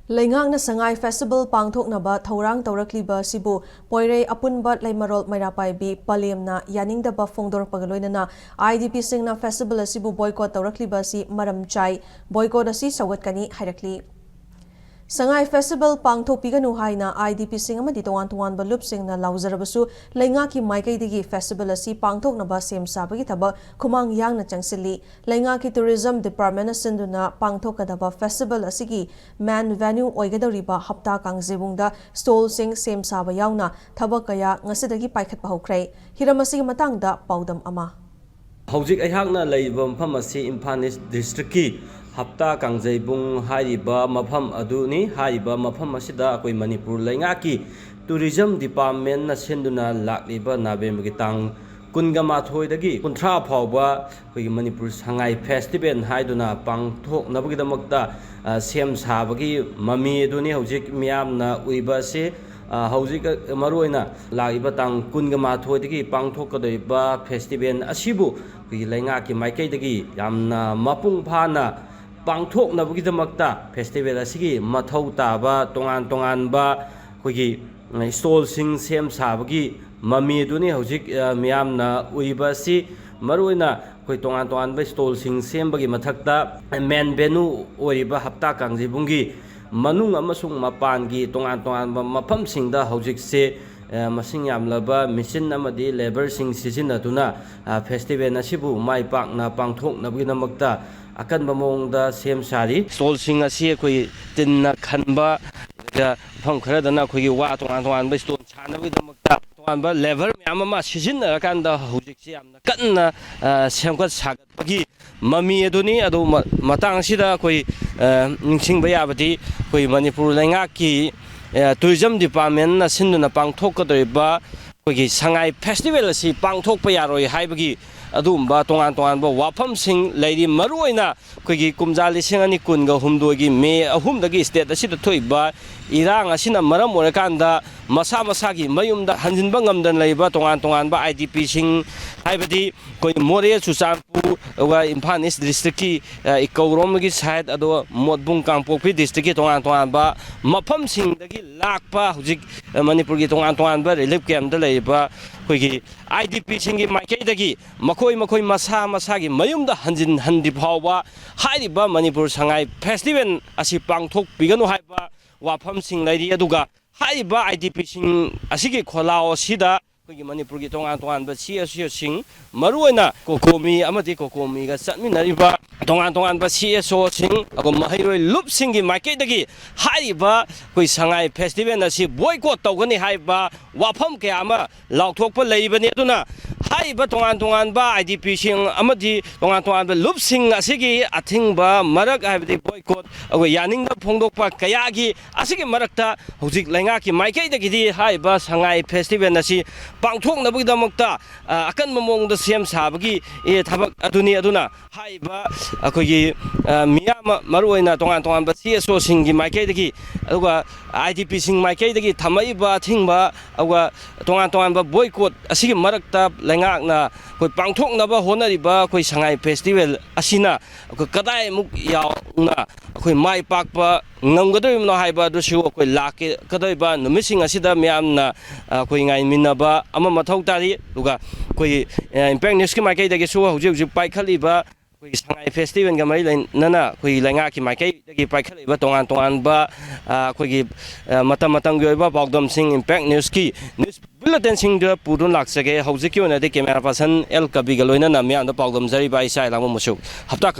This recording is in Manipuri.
Laingangna Sangai Festival pangthoknaba thorang tawrakliba sibu poirei apunba leimarol mairapaibi palemna yaningdaba fongdorpag loinana IDP singna festival asibu boycott tawrakliba si maram chai boycott asi sawgatkani hairakli Sangai Festival pangthokpiganu haina IDP sing amadi tongan balup singna lauzarabasu laingaki maikaidigi festival asi pangthoknaba sem sabagi thaba khumang yangna changsilli laingaki tourism department sinduna pangthokadaba festival asigi man venue oigadoriba hapta kangjebungda stall sing sem saba yauna thaba kaya ngasidagi paikhatpa hokrai hiramasi matangda paudam ama Hojik ayakna laibam phamasi Imphal district ki hapta kangjebung hariba mafam aduni hariba mafam asida akoi Manipur laingaki tourism department na senduna lakliba November ki tang kungama thoidagi kunthra phawba koi Manipur Sangai festival haiduna pangthok nabgidamakta sem sabagi mami aduni hojik miyamna uiba se hojik maroina lagiba tang kungama thoidagi pangthokadaiba festival asibu koi laingaki maikaidagi yamna mapung phana pangthok nabgidamakta festival asigi mathau taba tongan ba koigi stall sing sem sabagi mami duni hojik miyamna uiba si maroina koi tongan ba stall sing sembagi mathakta main venue oiba hapta kangjebungi manung amasung mapangi tongan ba mafam singda hojik se masing yamlaba machine amadi labor sing sisinaduna festival asibu mai pakna pangthok nabgidamakta akan bamongda sem sari stall sing asi koi tinna khanba ga pham kharadana khoi wa tongan ba stall chanabgidamakta tongan ba labor myam ma sisinna kanda hojik se yamna kanna semkat sagatpagi mami aduni adu matang sida koi ningsing ba yabati koi Manipur laingaki tourism department na sinduna pangthokadoriba koigi Sangai festival asi pangthokpa yaroi haibagi adumba tongan ba wafam sing leiri maruoina koigi kumjali singani kunga humdogi me ahumdagi state asida thoiba irang asina maram orakanda masagi mayumda hanjinba ngamdan leiba tongan ba IDP sing haibadi koi more chusampu wa Imphal district ki ikawrom gi side ado modbung kangpokpi district ki tongan ba mafam sing dagi lakpa hujik Manipur gi tongan ba relief camp da leiba koigi IDP sing gi maikei dagi makoi masagi mayumda hanjin handi phawba haiba Manipur Sangai festival asi pangthok biganu haiba wafam sing leiri aduga haiba IDP sing asigi kholao sida koigi Manipur gi tongan ba CSO sing maruina kokomi amati kokomi ga chatminariba tongan ba CSO sing ago mahairoi lup sing gi maikei dagi haiba koi Sangai festival asi boycott tawgani haiba wafam kya ama lauthokpa leibani aduna haiba tongan ba IDP sing amati tongan ba lup sing asigi athingba marak haibadi boycott ago yaningda phongdokpa kayagi asigi marakta hojik laingaki maikei dagi haiba Sangai festival asi pangthoknabgidamakta akan mamongda sem sabagi thabak aduna haiba akogi miyama maruoina tongan ba CSO singgi maikei dagi aduga IDP sing maikei dagi thamaiba thingba aduga tongan ba boycott asigi marakta laingakna koi pangthoknaba honariba koi Sangai festival asina kadai muk yauna koi mai pakpa ngamgadoi haiba dusu koi lake kadaiba numising asida miyamna koi ngai minaba ama mathau tari duga koi impact news ki maikei dagi su hujik paikhaliba koi Sangai festival ga mai nana koi laingaki maikei dagi paikhaliba tongan ba koi matang gi ba bagdam sing impact news ki news bulletin sing da pudun laksage hujik ki ona de camera person el kabi ga loina na miyam da bagdam jari ba isai lamu musu hapta